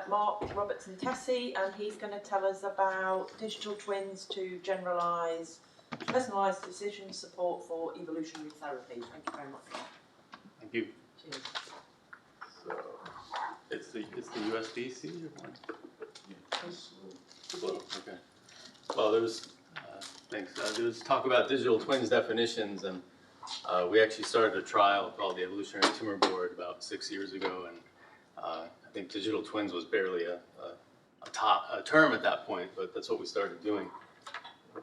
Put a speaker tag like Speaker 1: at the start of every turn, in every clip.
Speaker 1: Mark Robertson-Tessi, and he's going to tell us about digital twins to generalise personalised decision support for evolutionary therapy. Thank you very much, Mark.
Speaker 2: Thank you.
Speaker 1: Cheers.
Speaker 2: So it's the USB-C or what? Well, okay. Well, there was thanks. There was talk about digital twins definitions, and we actually started a trial called the Evolutionary Tumor Board about 6 years ago, and I think digital twins was barely a term at that point, but that's what we started doing.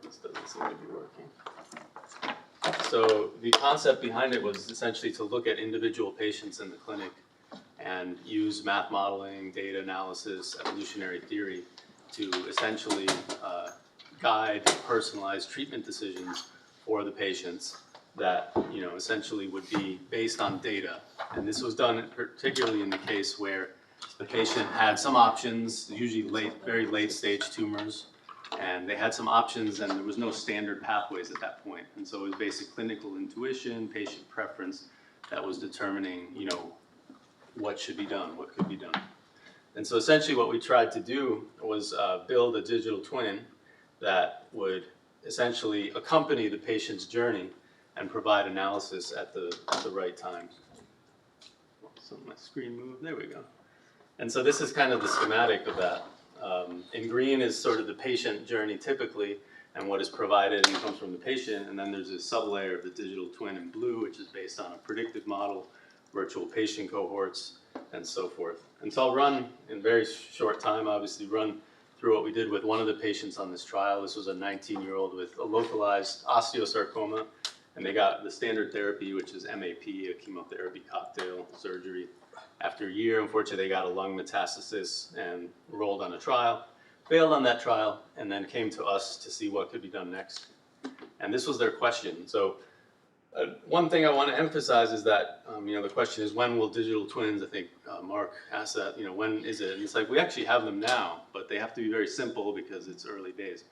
Speaker 2: This doesn't seem to be working. So the concept behind it was essentially to look at individual patients in the clinic and use math modeling, data analysis, evolutionary theory to essentially guide personalized treatment decisions for the patients that essentially would be based on data. And this was done particularly in the case where the patient had some options, usually very late stage tumors, and they had some options and there was no standard pathways at that point. And so it was basic clinical intuition, patient preference that was determining, what should be done, what could be done. And so essentially what we tried to do was build a digital twin that would essentially accompany the patient's journey and provide analysis at the right time. So my screen moved, there we go. And so this is kind of the schematic of that. In green is sort of the patient journey typically, and what is provided and comes from the patient, and then there's a sublayer of the digital twin in blue, which is based on a predictive model, virtual patient cohorts, and so forth. And so I'll run in very short time, obviously run through what we did with one of the patients on this trial. This was a 19-year-old with a localized osteosarcoma, and they got the standard therapy, which is MAP, a chemotherapy cocktail surgery. After a year, unfortunately, they got a lung metastasis and enrolled on a trial, failed on that trial, and then came to us to see what could be done next. And this was their question. So one thing I want to emphasize is that, the question is, when will digital twins, I think Mark asked that, when is it? And it's like, we actually have them now, but they have to be very simple because it's early days.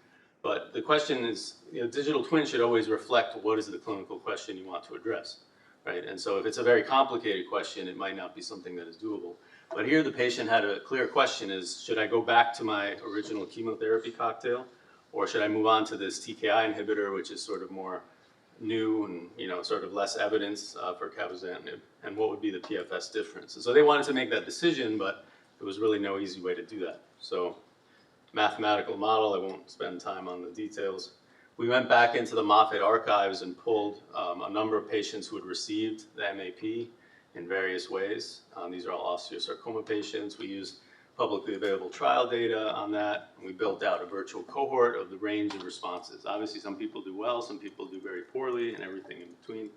Speaker 2: But the question is, digital twins should always reflect what is the clinical question you want to address, right? And so if it's a very complicated question, it might not be something that is doable. But here the patient had a clear question is, should I go back to my original chemotherapy cocktail, or should I move on to this TKI inhibitor, which is sort of more new and sort of less evidence for cabozantinib, and what would be the PFS difference? And so they wanted to make that decision, but there was really no easy way to do that. So mathematical model, I won't spend time on the details. We went back into the Moffitt archives and pulled a number of patients who had received the MAP in various ways. These are all osteosarcoma patients. We used publicly available trial data on that, and we built out a virtual cohort of the range of responses. Obviously, some people do well, some people do very poorly, and everything in between.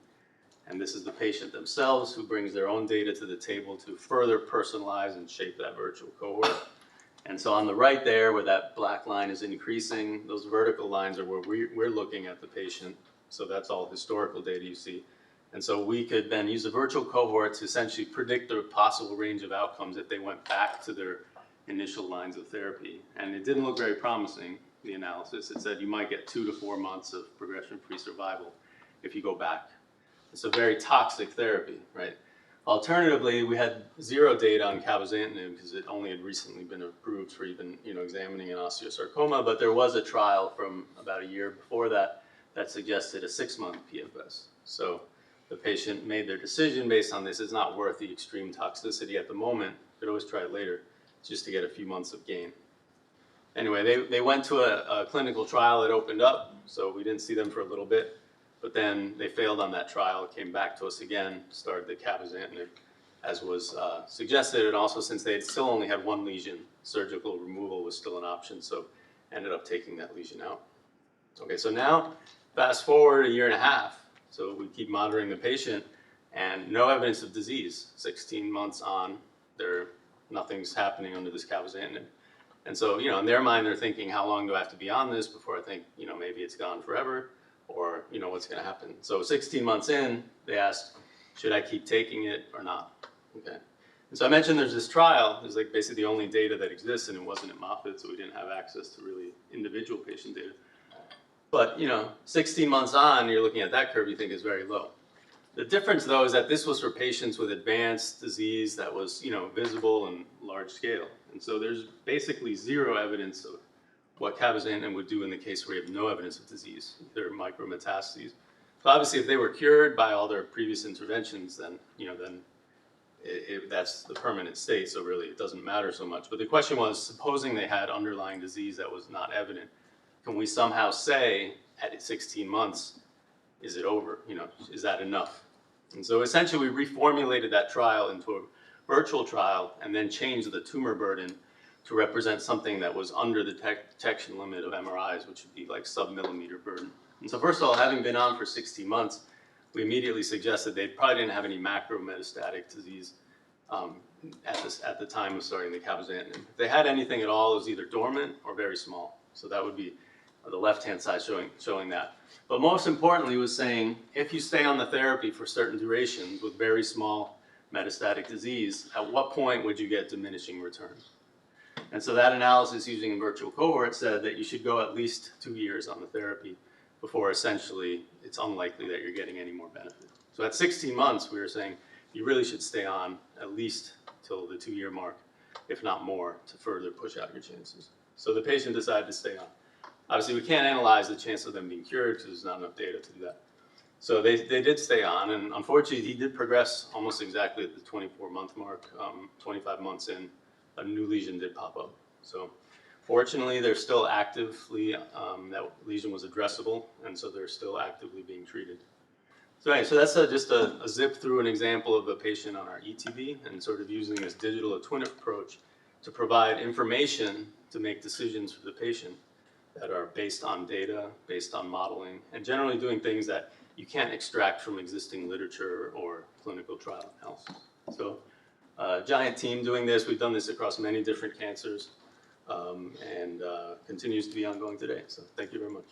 Speaker 2: And this is the patient themselves who brings their own data to the table to further personalize and shape that virtual cohort. And so on the right there, where that black line is increasing, those vertical lines are where we're looking at the patient. So that's all historical data you see. And so we could then use a virtual cohort to essentially predict the possible range of outcomes if they went back to their initial lines of therapy. And it didn't look very promising, the analysis. It said you might get 2 to 4 months of progression-free survival if you go back. It's a very toxic therapy, right? Alternatively, we had zero data on cabozantinib because it only had recently been approved for even examining an osteosarcoma, but there was a trial from about a year before that that suggested a 6-month PFS. So the patient made their decision based on this. It's not worth the extreme toxicity at the moment. Could always try it later, just to get a few months of gain. Anyway, they went to a clinical trial that opened up, so we didn't see them for a little bit. But then they failed on that trial, came back to us again, started the cabozantinib, as was suggested, and also since they had still only had 1 lesion, surgical removal was still an option, so ended up taking that lesion out. Okay, so now, fast forward a year and a half, so we keep monitoring the patient, and no evidence of disease. 16 months on, nothing's happening under this cabozantinib. And so, in their mind, they're thinking, how long do I have to be on this before I think, maybe it's gone forever? Or what's going to happen. So 16 months in, they asked, should I keep taking it or not? Okay. And so I mentioned there's this trial. It's like basically the only data that exists, and it wasn't at Moffitt, so we didn't have access to really individual patient data. But 16 months on, you're looking at that curve, you think is very low. The difference, though, is that this was for patients with advanced disease that was visible and large scale. And so there's basically zero evidence of what cabozantinib would do in the case where you have no evidence of disease, either micrometastases. So obviously, if they were cured by all their previous interventions, then that's the permanent state. So really, it doesn't matter so much. But the question was, supposing they had underlying disease that was not evident, can we somehow say at 16 months, is it over? Is that enough? And so essentially, we reformulated that trial into a virtual trial and then changed the tumor burden to represent something that was under the detection limit of MRIs, which would be like sub-millimeter burden. And so first of all, having been on for 16 months, we immediately suggested they probably didn't have any macrometastatic disease at the time of starting the cabozantinib. If they had anything at all, it was either dormant or very small. So that would be the left-hand side showing that. But most importantly was saying, if you stay on the therapy for certain durations with very small metastatic disease, at what point would you get diminishing returns? And so that analysis using a virtual cohort said that you should go at least 2 years on the therapy before essentially it's unlikely that you're getting any more benefit. So at 16 months, we were saying you really should stay on at least till the 2-year mark, if not more, to further push out your chances. So the patient decided to stay on. Obviously, we can't analyze the chance of them being cured because there's not enough data to do that. So they did stay on, and unfortunately, he did progress almost exactly at the 24-month mark. 25 months in, a new lesion did pop up. So fortunately, they're still actively, that lesion was addressable, and so they're still actively being treated. So anyway, so that's just a zip through an example of a patient on our ETV and sort of using this digital twin approach to provide information to make decisions for the patient that are based on data, based on modeling, and generally doing things that you can't extract from existing literature or clinical trial analysis. So giant team doing this. We've done this across many different cancers and continues to be ongoing today. So thank you very much.